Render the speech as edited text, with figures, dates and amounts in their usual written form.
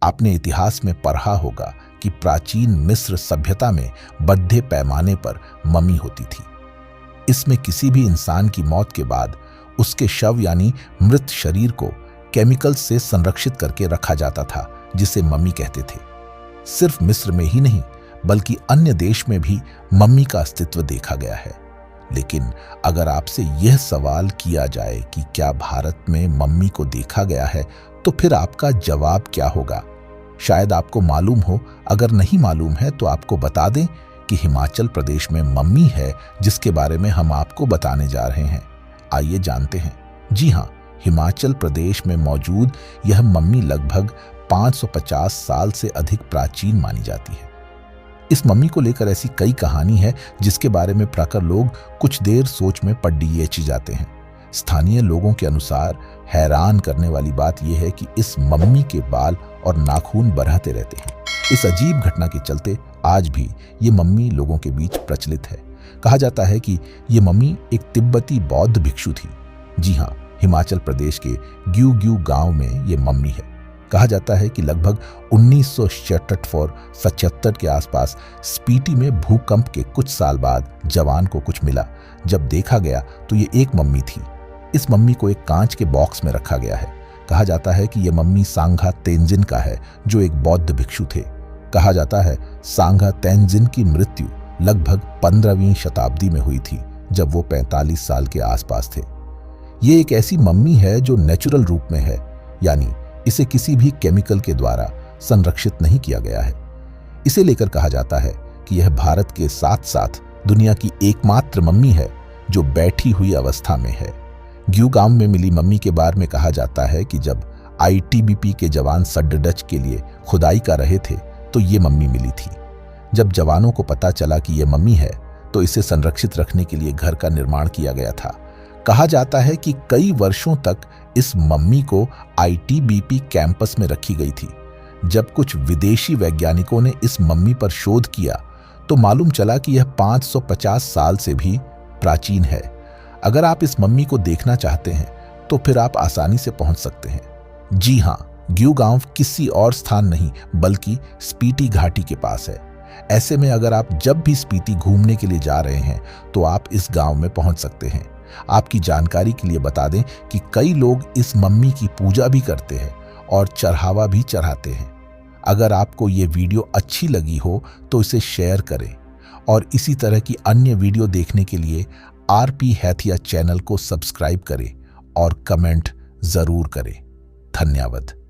आपने इतिहास में पढ़ा होगा कि प्राचीन मिस्र सभ्यता में बड़े पैमाने पर मम्मी होती थी। इसमें किसी भी इंसान की मौत के बाद उसके शव यानी मृत शरीर को केमिकल से संरक्षित करके रखा जाता था, जिसे मम्मी कहते थे। सिर्फ मिस्र में ही नहीं बल्कि अन्य देश में भी मम्मी का अस्तित्व देखा गया है। लेकिन अगर आपसे यह सवाल किया जाए कि क्या भारत में मम्मी को देखा गया है, तो फिर आपका जवाब क्या होगा? शायद आपको मालूम हो, अगर नहीं मालूम है तो आपको बता दें कि हिमाचल प्रदेश में मम्मी है, जिसके बारे में हम आपको बताने जा रहे हैं। आइए जानते हैं। जी हाँ, हिमाचल प्रदेश में मौजूद यह मम्मी लगभग 550 साल से अधिक प्राचीन मानी जाती है। इस मम्मी को लेकर ऐसी कई कहानी है जिसके बारे में पढ़कर लोग कुछ देर सोच में पड़िए जाते हैं। स्थानीय लोगों के अनुसार हैरान करने वाली बात यह है कि इस मम्मी के बाल और नाखून बरहते रहते हैं। इस अजीब घटना के चलते आज भी ये मम्मी लोगों के बीच प्रचलित है। कहा जाता है कि ये मम्मी एक तिब्बती बौद्ध भिक्षु थी। जी हाँ, हिमाचल प्रदेश के ग्यू ग्यू गांव में ये मम्मी है। कहा जाता है कि लगभग 1976 के आसपास स्पीटी में भूकंप के कुछ साल बाद जवान को कुछ मिला। जब देखा गया तो ये एक मम्मी थी। इस मम्मी को एक कांच के बॉक्स में रखा गया है। कहा जाता है कि यह मम्मी सांगा तेंजिन का है, जो एक बौद्ध भिक्षु थे। कहा जाता है सांगा तेंजिन की मृत्यु लगभग 15वीं शताब्दी में हुई थी, जब वो 45 साल के आसपास थे। ये एक ऐसी मम्मी है जो नेचुरल रूप में है, यानी इसे किसी भी केमिकल के द्वारा संरक्षित नहीं किया गया है। इसे लेकर कहा जाता है कि यह भारत के साथ साथ दुनिया की एकमात्र मम्मी है जो बैठी हुई अवस्था में है। ग्यू गांव में मिली मम्मी के बारे में कहा जाता है कि जब आईटीबीपी के जवान सड्डज के लिए खुदाई कर रहे थे तो ये मम्मी मिली थी। जब जवानों को पता चला कि ये मम्मी है तो इसे संरक्षित रखने के लिए घर का निर्माण किया गया था। कहा जाता है कि कई वर्षों तक इस मम्मी को आईटीबीपी कैंपस में रखी गई थी। जब कुछ विदेशी वैज्ञानिकों ने इस मम्मी पर शोध किया तो मालूम चला कि यह 550 साल से भी प्राचीन है। अगर आप इस मम्मी को देखना चाहते हैं तो फिर आप आसानी से पहुंच सकते हैं। जी हाँ, ग्यू गांव किसी और स्थान नहीं बल्कि स्पीटी घाटी के पास है। ऐसे में अगर आप जब भी स्पीटी घूमने के लिए जा रहे हैं तो आप इस गांव में पहुंच सकते हैं। आपकी जानकारी के लिए बता दें कि कई लोग इस मम्मी की पूजा भी करते हैं और चढ़ावा भी चढ़ाते हैं। अगर आपको ये वीडियो अच्छी लगी हो तो इसे शेयर करें और इसी तरह की अन्य वीडियो देखने के लिए आरपी हैथिया चैनल को सब्सक्राइब करें और कमेंट जरूर करें। धन्यवाद।